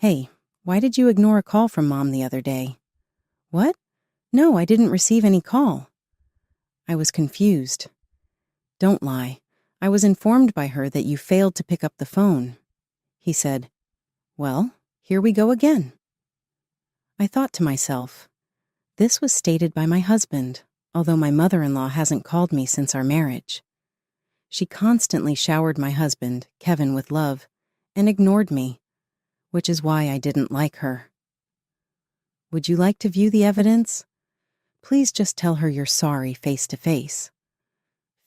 Hey, why did you ignore a call from Mom the other day? What? No, I didn't receive any call. I was confused. Don't lie. I was informed by her that you failed to pick up the phone. He said, Well, here we go again. I thought to myself, this was stated by my husband, although my mother-in-law hasn't called me since our marriage. She constantly showered my husband, Kevin, with love, and ignored me, which is why I didn't like her. Would you like to view the evidence? Please just tell her you're sorry face to face.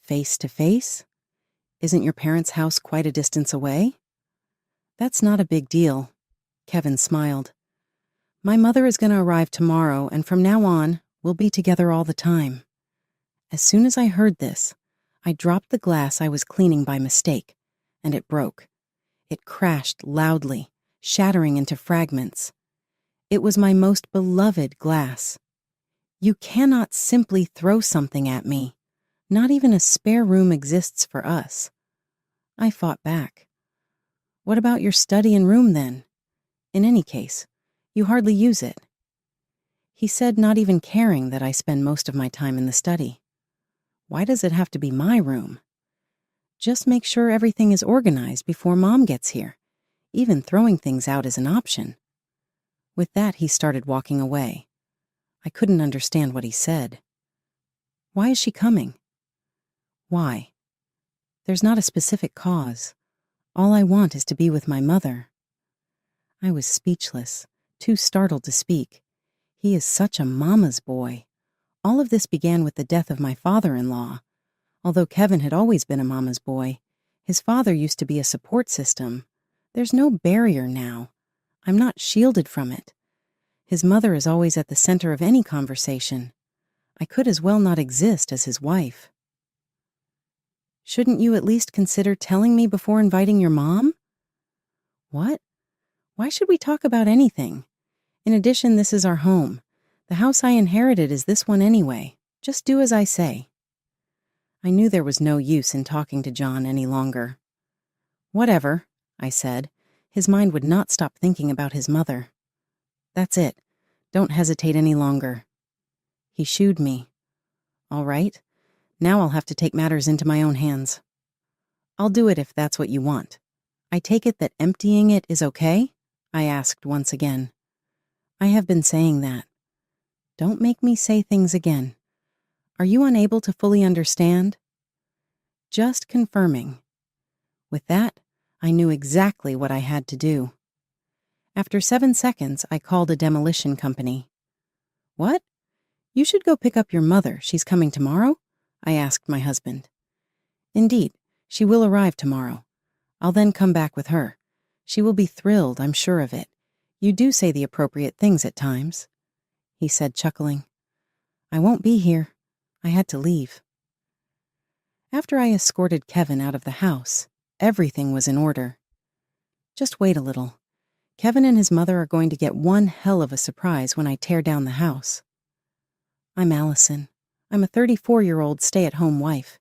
Face to face? Isn't your parents' house quite a distance away? That's not a big deal. Kevin smiled. My mother is going to arrive tomorrow, and from now on, we'll be together all the time. As soon as I heard this, I dropped the glass I was cleaning by mistake, and it broke. It crashed loudly, shattering into fragments. It was my most beloved glass. You cannot simply throw something at me. Not even a spare room exists for us. I fought back. What about your study and room then? In any case, you hardly use it. He said, not even caring that I spend most of my time in the study. Why does it have to be my room? Just make sure everything is organized before Mom gets here. Even throwing things out is an option. With that, he started walking away. I couldn't understand what he said. Why is she coming? Why? There's not a specific cause. All I want is to be with my mother. I was speechless, too startled to speak. He is such a mama's boy. All of this began with the death of my father-in-law. Although Kevin had always been a mama's boy, his father used to be a support system. There's no barrier now. I'm not shielded from it. His mother is always at the center of any conversation. I could as well not exist as his wife. Shouldn't you at least consider telling me before inviting your mom? What? Why should we talk about anything? In addition, this is our home. The house I inherited is this one anyway. Just do as I say. I knew there was no use in talking to John any longer. Whatever, I said. His mind would not stop thinking about his mother. That's it. Don't hesitate any longer. He shooed me. All right. Now I'll have to take matters into my own hands. I'll do it if that's what you want. I take it that emptying it is okay? I asked once again. I have been saying that. Don't make me say things again. Are you unable to fully understand? Just confirming. With that, I knew exactly what I had to do. After 7 seconds, I called a demolition company. What? You should go pick up your mother. She's coming tomorrow? I asked my husband. Indeed, she will arrive tomorrow. I'll then come back with her. She will be thrilled, I'm sure of it. You do say the appropriate things at times, he said, chuckling. I won't be here. I had to leave. After I escorted Kevin out of the house, everything was in order. Just wait a little. Kevin and his mother are going to get one hell of a surprise when I tear down the house. I'm Allison. I'm a 34-year-old stay-at-home wife.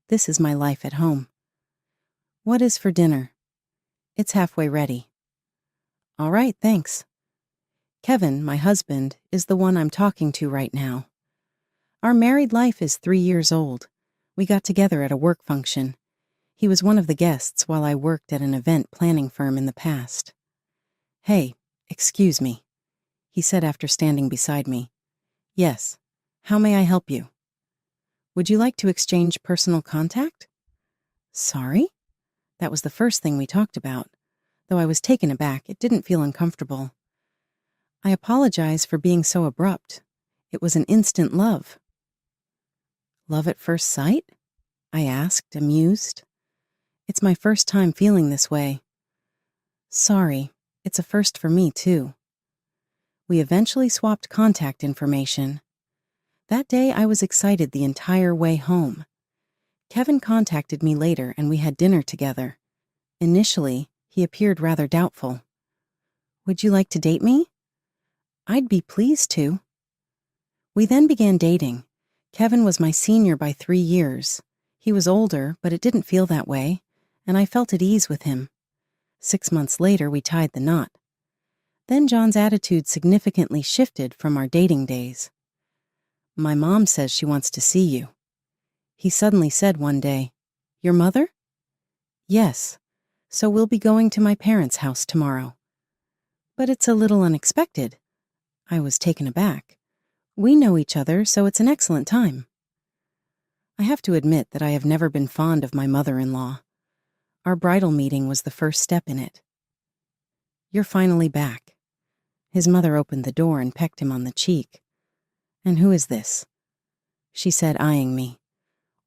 This is my life at home. What is for dinner? It's halfway ready. All right, thanks. Kevin, my husband, is the one I'm talking to right now. Our married life is 3 years old. We got together at a work function. He was one of the guests while I worked at an event planning firm in the past. Hey, excuse me, he said after standing beside me. Yes, how may I help you? Would you like to exchange personal contact? Sorry? That was the first thing we talked about. Though I was taken aback, it didn't feel uncomfortable. I apologize for being so abrupt. It was an instant love. Love at first sight? I asked, amused. It's my first time feeling this way. Sorry, it's a first for me too. We eventually swapped contact information. That day I was excited the entire way home. Kevin contacted me later and we had dinner together. Initially, he appeared rather doubtful. Would you like to date me? I'd be pleased to. We then began dating. Kevin was my senior by 3 years. He was older, but it didn't feel that way, and I felt at ease with him. 6 months later, we tied the knot. Then John's attitude significantly shifted from our dating days. "My mom says she wants to see you." He suddenly said one day, "Your mother?" "Yes, so we'll be going to my parents' house tomorrow." "But it's a little unexpected." I was taken aback. "We know each other, so it's an excellent time." I have to admit that I have never been fond of my mother-in-law. Our bridal meeting was the first step in it. "You're finally back." His mother opened the door and pecked him on the cheek. "And who is this?" She said, eyeing me.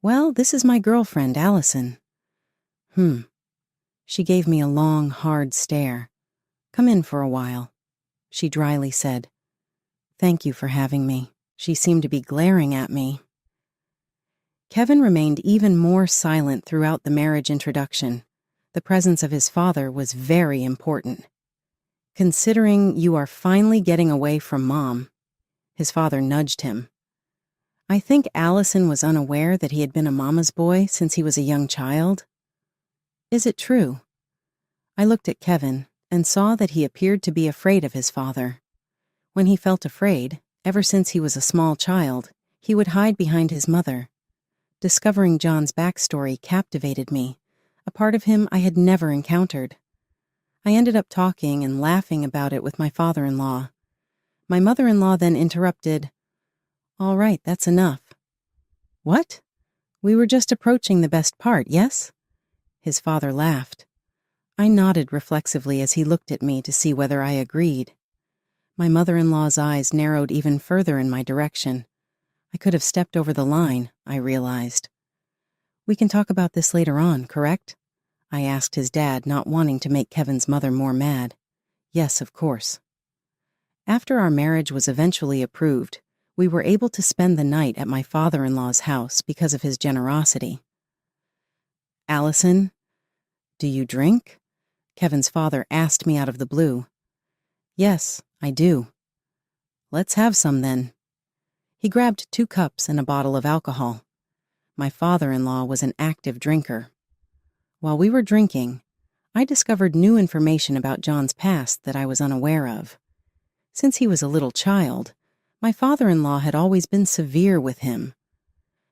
"Well, this is my girlfriend, Allison." She gave me a long, hard stare. "Come in for a while," she dryly said. "Thank you for having me." She seemed to be glaring at me. Kevin remained even more silent throughout the marriage introduction. The presence of his father was very important. "Considering you are finally getting away from Mom," his father nudged him. "I think Allison was unaware that he had been a mama's boy since he was a young child." "Is it true?" I looked at Kevin and saw that he appeared to be afraid of his father. When he felt afraid, ever since he was a small child, he would hide behind his mother. Discovering John's backstory captivated me, a part of him I had never encountered. I ended up talking and laughing about it with my father-in-law. My mother-in-law then interrupted, "All right, that's enough." "What? We were just approaching the best part, yes?" His father laughed. I nodded reflexively as he looked at me to see whether I agreed. My mother-in-law's eyes narrowed even further in my direction. I could have stepped over the line, I realized. "We can talk about this later on, correct?" I asked his dad, not wanting to make Kevin's mother more mad. "Yes, of course." After our marriage was eventually approved, we were able to spend the night at my father-in-law's house because of his generosity. "Allison, do you drink?" Kevin's father asked me out of the blue. "Yes, I do." "Let's have some then." He grabbed 2 cups and a bottle of alcohol. My father-in-law was an active drinker. While we were drinking, I discovered new information about John's past that I was unaware of. Since he was a little child, my father-in-law had always been severe with him.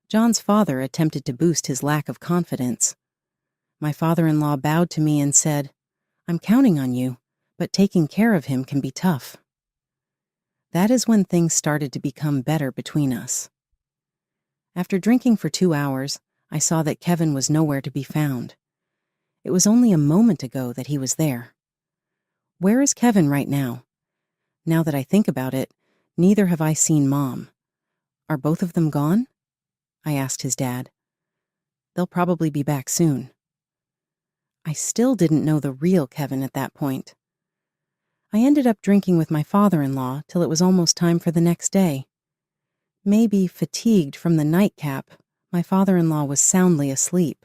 John's father attempted to boost his lack of confidence. My father-in-law bowed to me and said, "I'm counting on you, but taking care of him can be tough." That is when things started to become better between us. After drinking for 2 hours, I saw that Kevin was nowhere to be found. It was only a moment ago that he was there. Where is Kevin right now? Now that I think about it, neither have I seen Mom. Are both of them gone? I asked his dad. "They'll probably be back soon." I still didn't know the real Kevin at that point. I ended up drinking with my father-in-law till it was almost time for the next day. Maybe fatigued from the nightcap, my father-in-law was soundly asleep.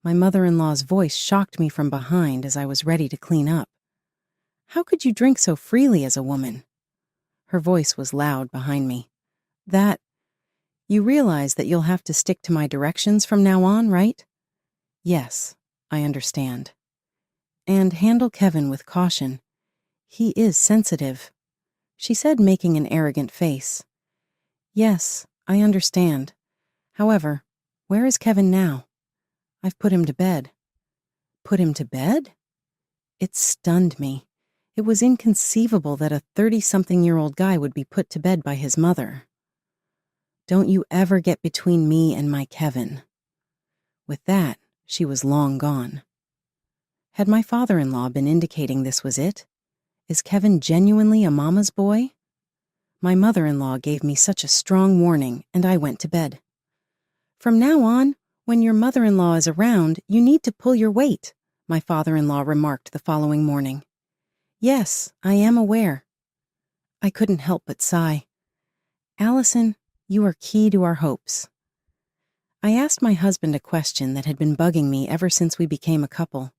My mother-in-law's voice shocked me from behind as I was ready to clean up. "How could you drink so freely as a woman?" Her voice was loud behind me. You realize that you'll have to stick to my directions from now on, right?" "Yes, I understand." "And handle Kevin with caution. He is sensitive," she said, making an arrogant face. "Yes, I understand. However, where is Kevin now?" "I've put him to bed." "Put him to bed?" It stunned me. It was inconceivable that a 30-something-year-old guy would be put to bed by his mother. "Don't you ever get between me and my Kevin." With that, she was long gone. Had my father-in-law been indicating this was it? Is Kevin genuinely a mama's boy? My mother-in-law gave me such a strong warning, and I went to bed. "From now on, when your mother-in-law is around, you need to pull your weight," my father-in-law remarked the following morning. "Yes, I am aware." I couldn't help but sigh. "Allison, you are key to our hopes." I asked my husband a question that had been bugging me ever since we became a couple.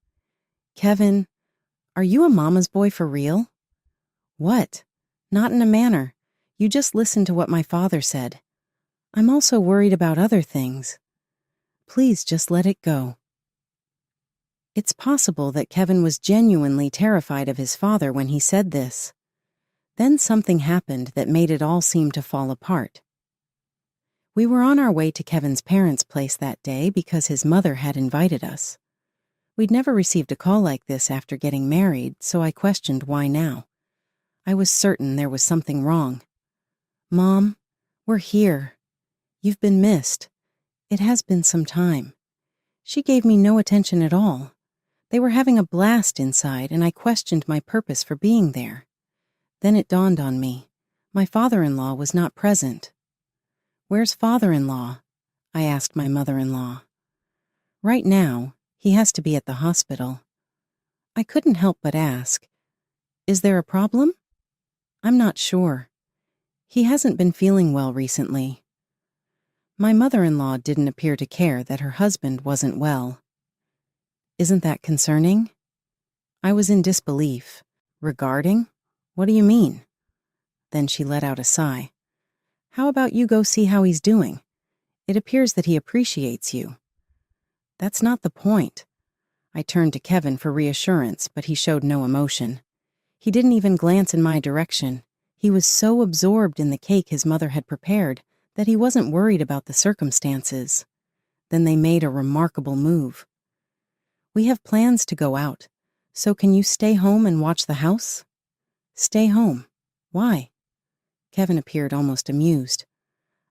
"Kevin, are you a mama's boy for real?" "What? Not in a manner. You just listen to what my father said. I'm also worried about other things. Please just let it go." It's possible that Kevin was genuinely terrified of his father when he said this. Then something happened that made it all seem to fall apart. We were on our way to Kevin's parents' place that day because his mother had invited us. We'd never received a call like this after getting married, so I questioned why now. I was certain there was something wrong. "Mom, we're here. You've been missed. It has been some time." She gave me no attention at all. They were having a blast inside, and I questioned my purpose for being there. Then it dawned on me. My father-in-law was not present. "Where's father-in-law?" I asked my mother-in-law. "Right now, he has to be at the hospital." I couldn't help but ask, "Is there a problem?" "I'm not sure. He hasn't been feeling well recently." My mother-in-law didn't appear to care that her husband wasn't well. "Isn't that concerning?" I was in disbelief. "Regarding? What do you mean?" Then she let out a sigh. "How about you go see how he's doing? It appears that he appreciates you." "That's not the point." I turned to Kevin for reassurance, but he showed no emotion. He didn't even glance in my direction. He was so absorbed in the cake his mother had prepared that he wasn't worried about the circumstances. Then they made a remarkable move. "We have plans to go out, so can you stay home and watch the house?" "Stay home? Why?" Kevin appeared almost amused.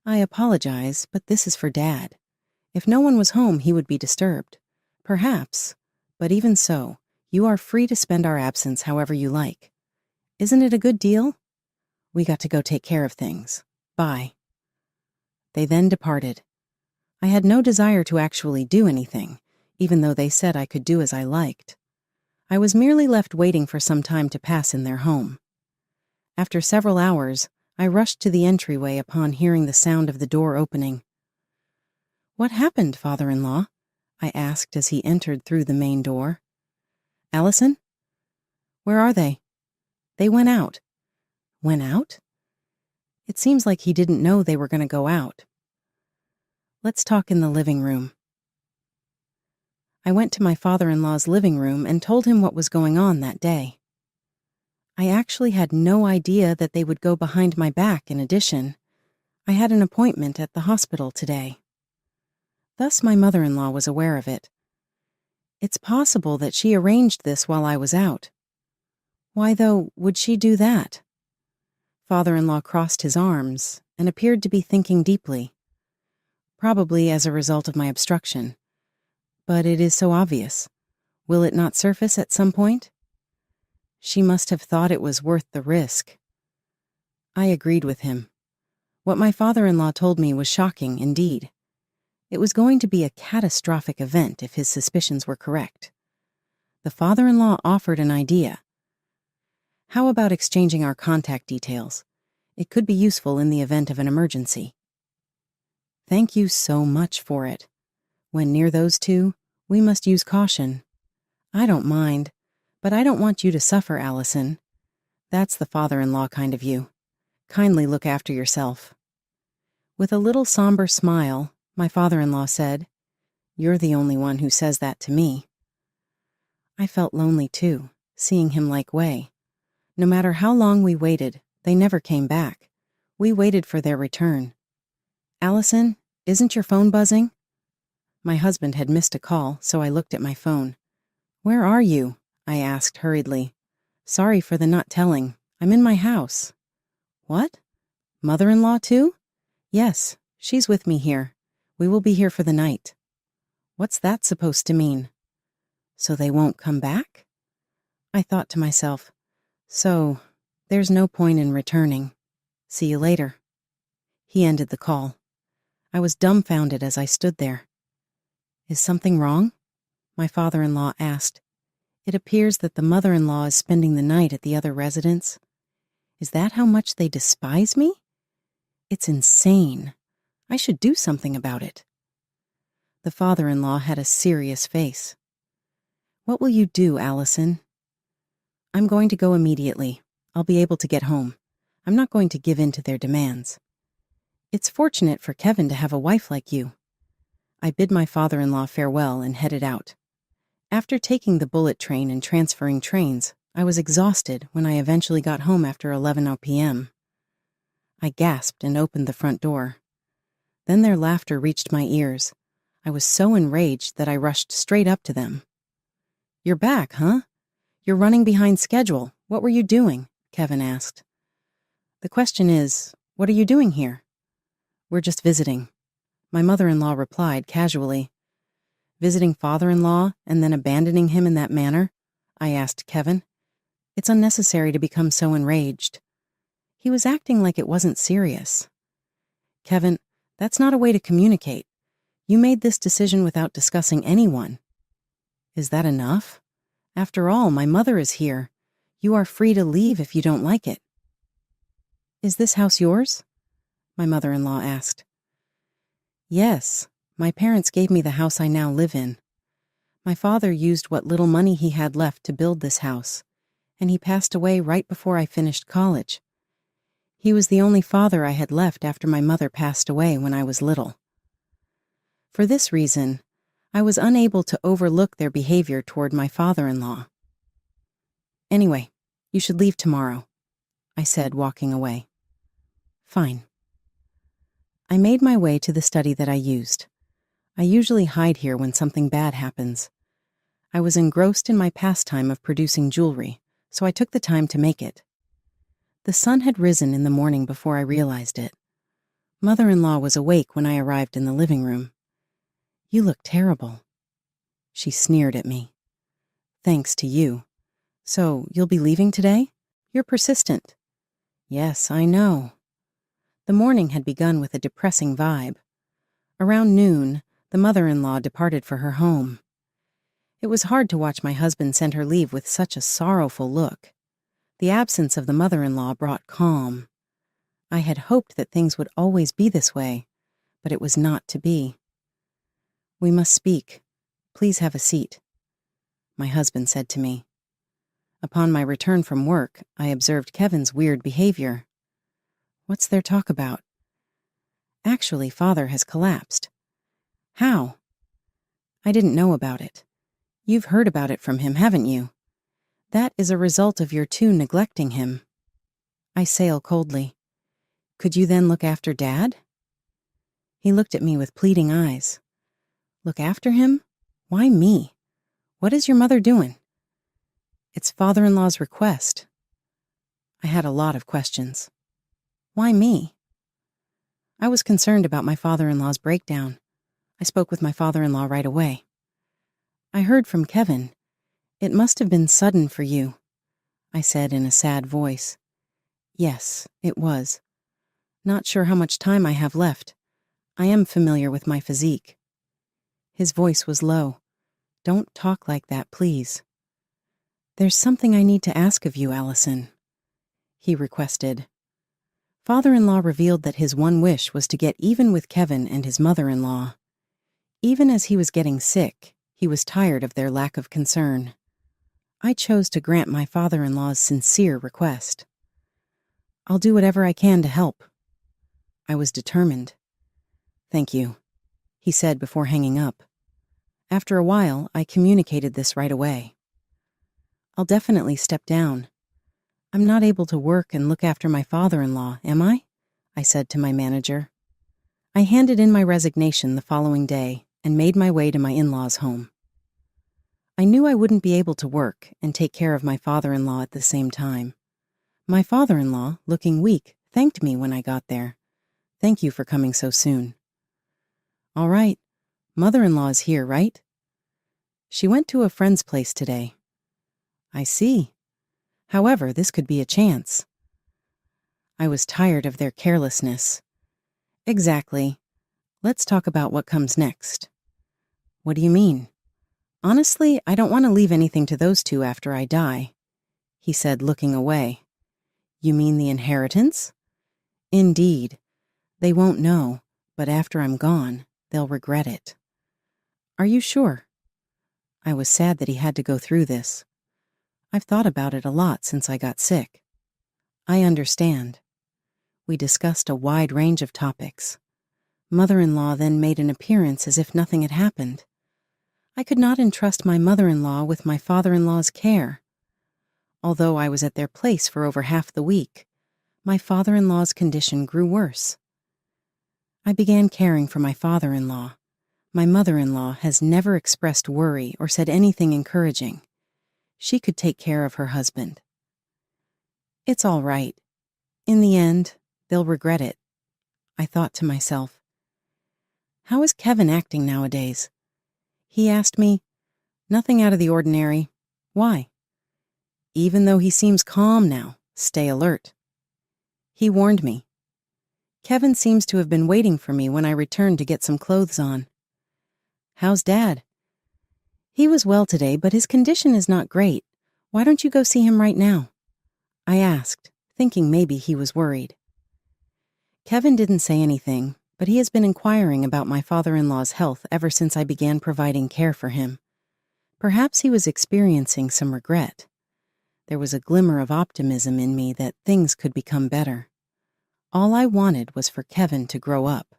"I apologize, but this is for Dad. If no one was home, he would be disturbed. Perhaps, but even so, you are free to spend our absence however you like. Isn't it a good deal? We got to go take care of things. Bye." They then departed. I had no desire to actually do anything, even though they said I could do as I liked. I was merely left waiting for some time to pass in their home. After several hours, I rushed to the entryway upon hearing the sound of the door opening. "What happened, father-in-law?" I asked as he entered through the main door. "Allison?" "Where are they?" "They went out." "Went out?" It seems like he didn't know they were going to go out. "Let's talk in the living room." I went to my father-in-law's living room and told him what was going on that day. I actually had no idea that they would go behind my back in addition. I had an appointment at the hospital today. Thus my mother-in-law was aware of it. It's possible that she arranged this while I was out. Why, though, would she do that? Father-in-law crossed his arms and appeared to be thinking deeply. Probably as a result of my obstruction. But it is so obvious. Will it not surface at some point? She must have thought it was worth the risk. I agreed with him. What my father-in-law told me was shocking indeed. It was going to be a catastrophic event if his suspicions were correct. The father-in-law offered an idea. "How about exchanging our contact details? It could be useful in the event of an emergency." "Thank you so much for it. When near those two, we must use caution." "I don't mind, but I don't want you to suffer, Allison. That's the father-in-law kind of you. Kindly look after yourself." With a little somber smile, my father-in-law said, "You're the only one who says that to me." I felt lonely too, seeing him like way. No matter how long we waited, they never came back. We waited for their return. "Allison, isn't your phone buzzing?" My husband had missed a call, so I looked at my phone. "Where are you?" I asked hurriedly. "Sorry for the not telling. I'm in my house." "What? Mother-in-law too?" "Yes, she's with me here. We will be here for the night." "What's that supposed to mean?" "So they won't come back?" I thought to myself, so there's no point in returning. See you later. He ended the call. I was dumbfounded as I stood there. "Is something wrong?" my father-in-law asked. "It appears that the mother-in-law is spending the night at the other residence. Is that how much they despise me? It's insane. I should do something about it." The father-in-law had a serious face. "What will you do, Allison?" "I'm going to go immediately. I'll be able to get home. I'm not going to give in to their demands. It's fortunate for Kevin to have a wife like you." I bid my father-in-law farewell and headed out. After taking the bullet train and transferring trains, I was exhausted when I eventually got home after 11 p.m. I gasped and opened the front door. Then their laughter reached my ears. I was so enraged that I rushed straight up to them. "You're back, huh? You're running behind schedule. What were you doing?" Kevin asked. "The question is, what are you doing here?" "We're just visiting," my mother-in-law replied casually. "Visiting father-in-law and then abandoning him in that manner?" I asked Kevin. "It's unnecessary to become so enraged." He was acting like it wasn't serious. "Kevin, that's not a way to communicate. You made this decision without discussing anyone." "Is that enough? After all, my mother is here. You are free to leave if you don't like it." "Is this house yours?" my mother-in-law asked. "Yes, my parents gave me the house I now live in. My father used what little money he had left to build this house, and he passed away right before I finished college. He was the only father I had left after my mother passed away when I was little. For this reason, I was unable to overlook their behavior toward my father-in-law. Anyway, you should leave tomorrow," I said, walking away. "Fine." I made my way to the study that I used. I usually hide here when something bad happens. I was engrossed in my pastime of producing jewelry, so I took the time to make it. The sun had risen in the morning before I realized it. Mother-in-law was awake when I arrived in the living room. "You look terrible." She sneered at me. "Thanks to you. So, you'll be leaving today? You're persistent." "Yes, I know." The morning had begun with a depressing vibe. Around noon, the mother-in-law departed for her home. It was hard to watch my husband send her leave with such a sorrowful look. The absence of the mother-in-law brought calm. I had hoped that things would always be this way, but it was not to be. "We must speak. Please have a seat," my husband said to me. Upon my return from work, I observed Kevin's weird behavior. "What's their talk about?" "Actually, father has collapsed." "How?" "I didn't know about it. You've heard about it from him, haven't you? That is a result of your two neglecting him." I sail coldly. "Could you then look after Dad?" He looked at me with pleading eyes. "Look after him? Why me? What is your mother doing?" "It's father-in-law's request." I had a lot of questions. "Why me?" I was concerned about my father-in-law's breakdown. I spoke with my father-in-law right away. "I heard from Kevin. It must have been sudden for you," I said in a sad voice. "Yes, it was. Not sure how much time I have left. I am familiar with my physique." His voice was low. "Don't talk like that, please." "There's something I need to ask of you, Allison," he requested. Father-in-law revealed that his one wish was to get even with Kevin and his mother-in-law. Even as he was getting sick, he was tired of their lack of concern. I chose to grant my father-in-law's sincere request. "I'll do whatever I can to help." I was determined. "Thank you," he said before hanging up. After a while, I communicated this right away. "I'll definitely step down. I'm not able to work and look after my father-in-law, am I?" I said to my manager. I handed in my resignation the following day and made my way to my in-laws' home. I knew I wouldn't be able to work and take care of my father-in-law at the same time. My father-in-law, looking weak, thanked me when I got there. "Thank you for coming so soon." "All right. Mother-in-law is here, right?" "She went to a friend's place today." "I see. However, this could be a chance." I was tired of their carelessness. "Exactly. Let's talk about what comes next." "What do you mean?" "Honestly, I don't want to leave anything to those two after I die," he said, looking away. "You mean the inheritance?" "Indeed. They won't know, but after I'm gone, they'll regret it." "Are you sure?" I was sad that he had to go through this. I've thought about it a lot since I got sick. "I understand." We discussed a wide range of topics. Mother-in-law then made an appearance as if nothing had happened. I could not entrust my mother-in-law with my father-in-law's care. Although I was at their place for over half the week, my father-in-law's condition grew worse. I began caring for my father-in-law. My mother-in-law has never expressed worry or said anything encouraging. She could take care of her husband. It's all right. In the end, they'll regret it, I thought to myself. How is Kevin acting nowadays? He asked me. Nothing out of the ordinary. Why? Even though he seems calm now, stay alert. He warned me. Kevin seems to have been waiting for me when I returned to get some clothes on. How's Dad? He was well today, but his condition is not great. Why don't you go see him right now? I asked, thinking maybe he was worried. Kevin didn't say anything, but he has been inquiring about my father-in-law's health ever since I began providing care for him. Perhaps he was experiencing some regret. There was a glimmer of optimism in me that things could become better. All I wanted was for Kevin to grow up.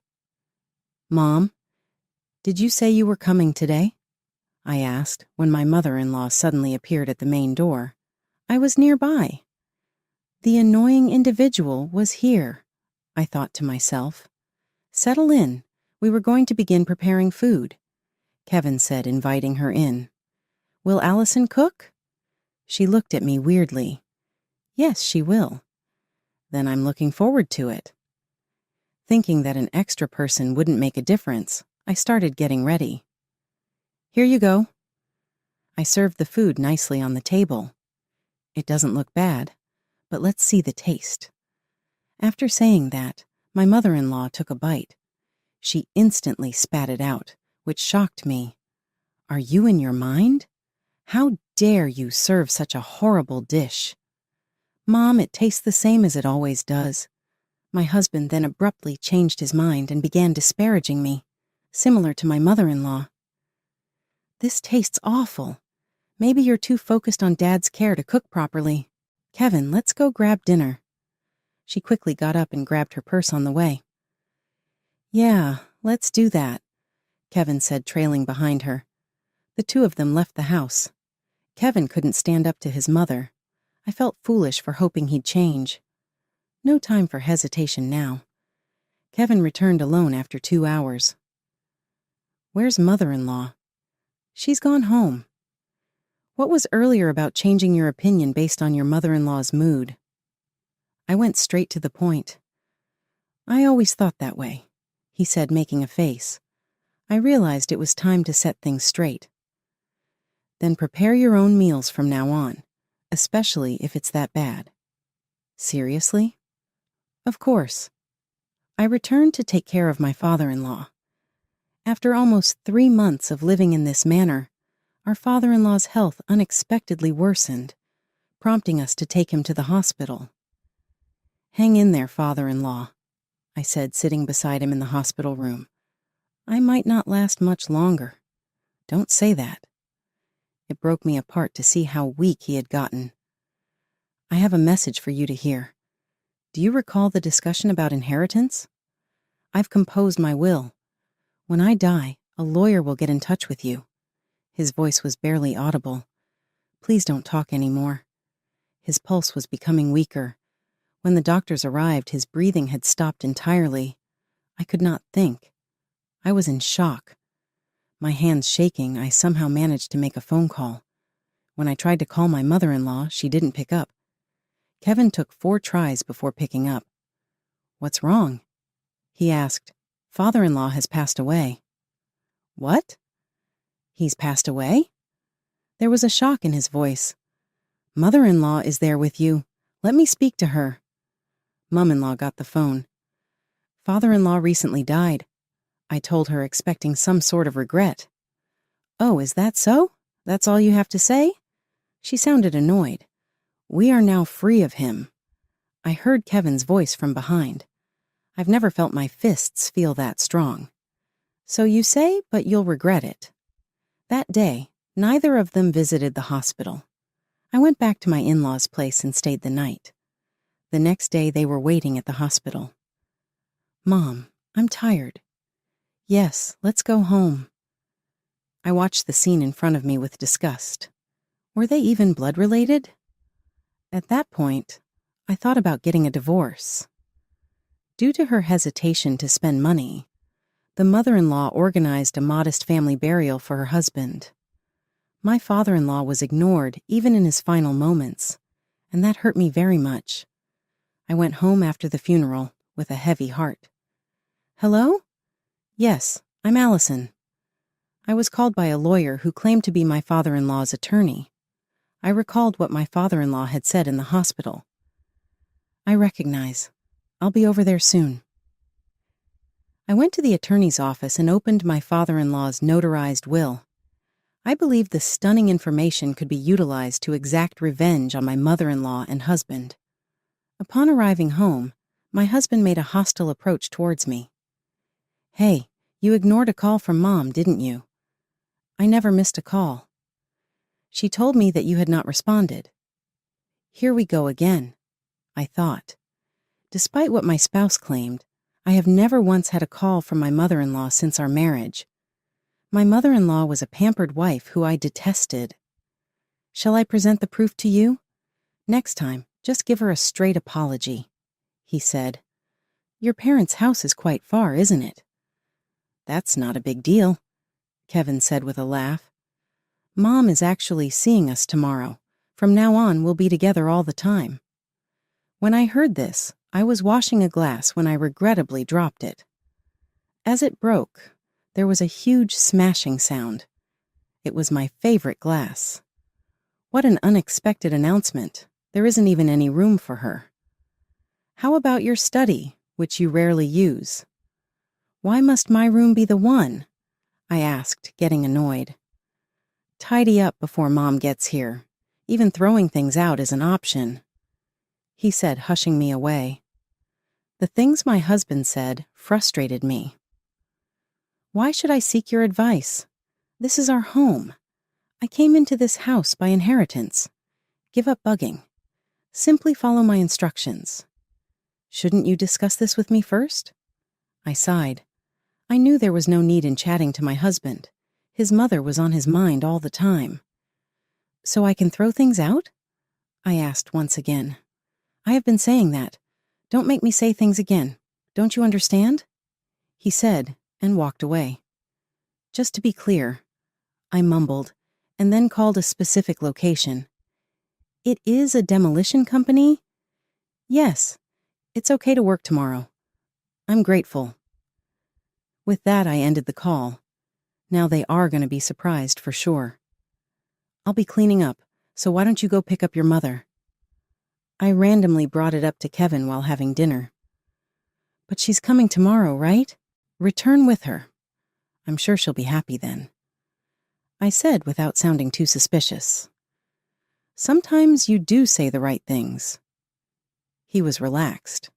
Mom, did you say you were coming today? I asked when my mother-in-law suddenly appeared at the main door. I was nearby. The annoying individual was here, I thought to myself. Settle in. We were going to begin preparing food, Kevin said, inviting her in. Will Allison cook? She looked at me weirdly. Yes, she will. Then I'm looking forward to it. Thinking that an extra person wouldn't make a difference, I started getting ready. Here you go. I served the food nicely on the table. It doesn't look bad, but let's see the taste. After saying that, my mother-in-law took a bite. She instantly spat it out, which shocked me. Are you in your mind? How dare you serve such a horrible dish? Mom, it tastes the same as it always does. My husband then abruptly changed his mind and began disparaging me, similar to my mother-in-law. This tastes awful. Maybe you're too focused on Dad's care to cook properly. Kevin, let's go grab dinner. She quickly got up and grabbed her purse on the way. Yeah, let's do that, Kevin said, trailing behind her. The two of them left the house. Kevin couldn't stand up to his mother. I felt foolish for hoping he'd change. No time for hesitation now. Kevin returned alone after 2 hours. Where's mother-in-law? She's gone home. What was earlier about changing your opinion based on your mother-in-law's mood? I went straight to the point. I always thought that way, he said, making a face. I realized it was time to set things straight. Then prepare your own meals from now on, especially if it's that bad. Seriously? Of course. I returned to take care of my father-in-law. After almost 3 months of living in this manner, our father-in-law's health unexpectedly worsened, prompting us to take him to the hospital. Hang in there, father-in-law, I said, sitting beside him in the hospital room. I might not last much longer. Don't say that. It broke me apart to see how weak he had gotten. I have a message for you to hear. Do you recall the discussion about inheritance? I've composed my will. When I die, a lawyer will get in touch with you. His voice was barely audible. Please don't talk anymore. His pulse was becoming weaker. When the doctors arrived, his breathing had stopped entirely. I could not think. I was in shock. My hands shaking, I somehow managed to make a phone call. When I tried to call my mother-in-law, she didn't pick up. Kevin took 4 tries before picking up. What's wrong? He asked. Father-in-law has passed away. What? He's passed away? There was a shock in his voice. Mother-in-law is there with you. Let me speak to her. Mum-in-law got the phone. Father-in-law recently died. I told her, expecting some sort of regret. Oh, is that so? That's all you have to say? She sounded annoyed. We are now free of him. I heard Kevin's voice from behind. I've never felt my fists feel that strong. So you say, but you'll regret it. That day, neither of them visited the hospital. I went back to my in-laws' place and stayed the night. The next day, they were waiting at the hospital. Mom, I'm tired. Yes, let's go home. I watched the scene in front of me with disgust. Were they even blood-related? At that point, I thought about getting a divorce. Due to her hesitation to spend money, the mother-in-law organized a modest family burial for her husband. My father-in-law was ignored even in his final moments, and that hurt me very much. I went home after the funeral with a heavy heart. Hello? Yes, I'm Allison. I was called by a lawyer who claimed to be my father-in-law's attorney. I recalled what my father-in-law had said in the hospital. I recognize. I'll be over there soon. I went to the attorney's office and opened my father-in-law's notarized will. I believed the stunning information could be utilized to exact revenge on my mother-in-law and husband. Upon arriving home, my husband made a hostile approach towards me. Hey, you ignored a call from Mom, didn't you? I never missed a call. She told me that you had not responded. Here we go again, I thought. Despite what my spouse claimed, I have never once had a call from my mother-in-law since our marriage. My mother-in-law was a pampered wife who I detested. Shall I present the proof to you? Next time, just give her a straight apology, he said. Your parents' house is quite far, isn't it? That's not a big deal, Kevin said with a laugh. Mom is actually seeing us tomorrow. From now on, we'll be together all the time. When I heard this, I was washing a glass when I regrettably dropped it. As it broke, there was a huge smashing sound. It was my favorite glass. What an unexpected announcement. There isn't even any room for her. How about your study, which you rarely use? Why must my room be the one? I asked, getting annoyed. Tidy up before Mom gets here. Even throwing things out is an option, he said, hushing me away. The things my husband said frustrated me. Why should I seek your advice? This is our home. I came into this house by inheritance. Give up bugging. Simply follow my instructions. Shouldn't you discuss this with me first? I sighed. I knew there was no need in chatting to my husband. His mother was on his mind all the time. So I can throw things out? I asked once again. I have been saying that. Don't make me say things again. Don't you understand? He said, and walked away. Just to be clear, I mumbled, and then called a specific location. It is a demolition company? Yes, it's okay to work tomorrow. I'm grateful. With that, I ended the call. Now they are going to be surprised for sure. I'll be cleaning up, so why don't you go pick up your mother? I randomly brought it up to Kevin while having dinner. But she's coming tomorrow, right? Return with her. I'm sure she'll be happy then, I said without sounding too suspicious. Sometimes you do say the right things. He was relaxed.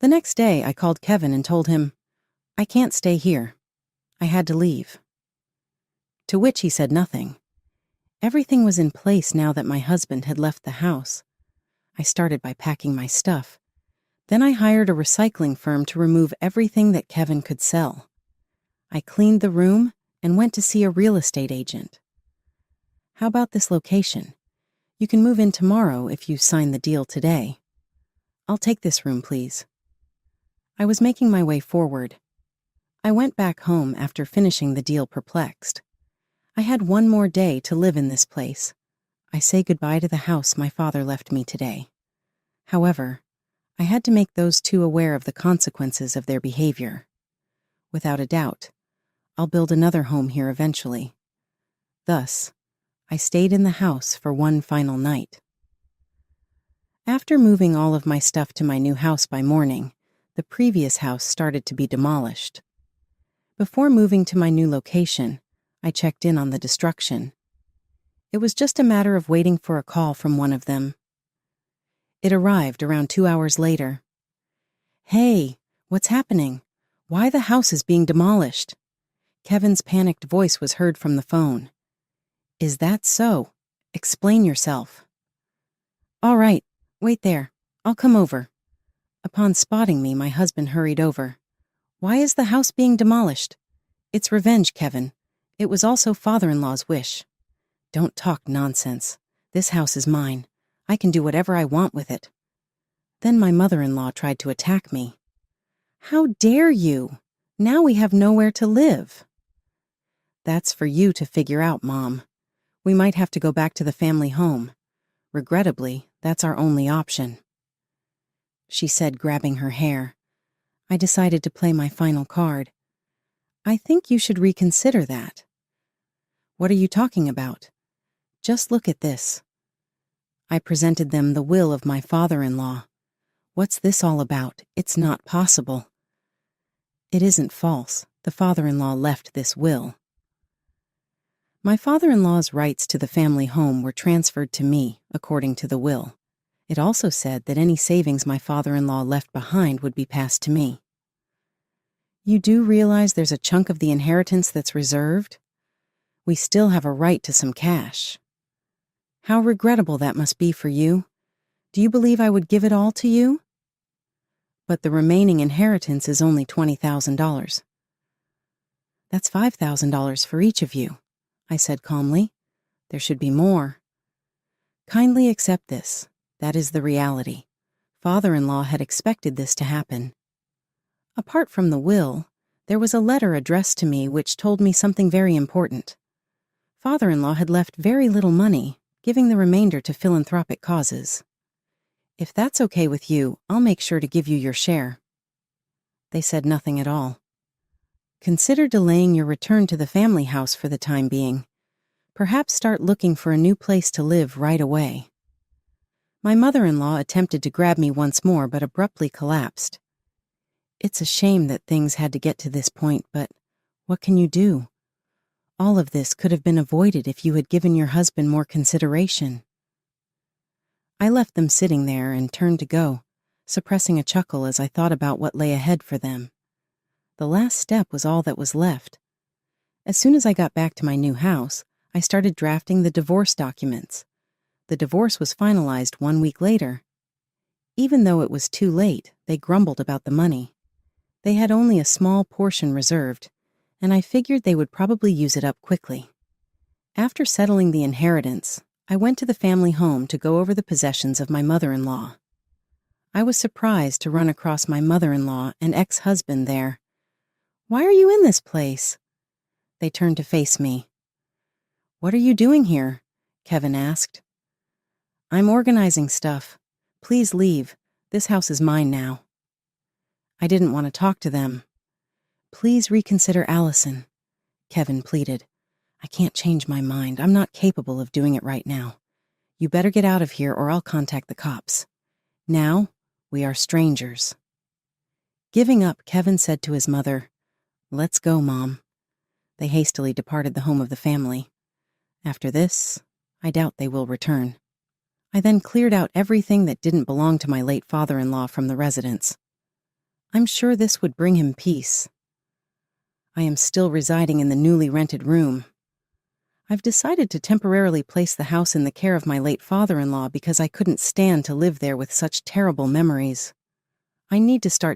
The next day, I called Kevin and told him, I can't stay here. I had to leave. To which he said nothing. Everything was in place now that my husband had left the house. I started by packing my stuff. Then I hired a recycling firm to remove everything that Kevin could sell. I cleaned the room and went to see a real estate agent. How about this location? You can move in tomorrow if you sign the deal today. I'll take this room, please. I was making my way forward. I went back home after finishing the deal perplexed. I had one more day to live in this place. I say goodbye to the house my father left me today. However, I had to make those two aware of the consequences of their behavior. Without a doubt, I'll build another home here eventually. Thus, I stayed in the house for one final night. After moving all of my stuff to my new house by morning, the previous house started to be demolished. Before moving to my new location, I checked in on the destruction. It was just a matter of waiting for a call from one of them. It arrived around 2 hours later. Hey, what's happening? Why the house is being demolished? Kevin's panicked voice was heard from the phone. Is that so? Explain yourself. All right, wait there. I'll come over. Upon spotting me, my husband hurried over. Why is the house being demolished? It's revenge, Kevin. It was also father-in-law's wish. Don't talk nonsense. This house is mine. I can do whatever I want with it. Then my mother-in-law tried to attack me. How dare you? Now we have nowhere to live. That's for you to figure out, Mom. We might have to go back to the family home. Regrettably, that's our only option. She said, grabbing her hair. I decided to play my final card. I think you should reconsider that. What are you talking about? Just look at this. I presented them the will of my father-in-law. What's this all about? It's not possible. It isn't false. The father-in-law left this will. My father-in-law's rights to the family home were transferred to me, according to the will. It also said that any savings my father-in-law left behind would be passed to me. You do realize there's a chunk of the inheritance that's reserved? We still have a right to some cash. How regrettable that must be for you. Do you believe I would give it all to you? But the remaining inheritance is only $20,000. That's $5,000 for each of you, I said calmly. There should be more. Kindly accept this. That is the reality. Father-in-law had expected this to happen. Apart from the will, there was a letter addressed to me which told me something very important. Father-in-law had left very little money, giving the remainder to philanthropic causes. If that's okay with you, I'll make sure to give you your share. They said nothing at all. Consider delaying your return to the family house for the time being. Perhaps start looking for a new place to live right away. My mother-in-law attempted to grab me once more but abruptly collapsed. It's a shame that things had to get to this point, but what can you do? All of this could have been avoided if you had given your husband more consideration. I left them sitting there and turned to go, suppressing a chuckle as I thought about what lay ahead for them. The last step was all that was left. As soon as I got back to my new house, I started drafting the divorce documents. The divorce was finalized 1 week later. Even though it was too late, they grumbled about the money. They had only a small portion reserved, and I figured they would probably use it up quickly. After settling the inheritance, I went to the family home to go over the possessions of my mother-in-law. I was surprised to run across my mother-in-law and ex-husband there. Why are you in this place? They turned to face me. What are you doing here? Kevin asked. I'm organizing stuff. Please leave. This house is mine now. I didn't want to talk to them. Please reconsider Allison, Kevin pleaded. I can't change my mind. I'm not capable of doing it right now. You better get out of here or I'll contact the cops. Now, we are strangers. Giving up, Kevin said to his mother, Let's go, Mom. They hastily departed the home of the family. After this, I doubt they will return. I then cleared out everything that didn't belong to my late father-in-law from the residence. I'm sure this would bring him peace. I am still residing in the newly rented room. I've decided to temporarily place the house in the care of my late father-in-law because I couldn't stand to live there with such terrible memories. I need to start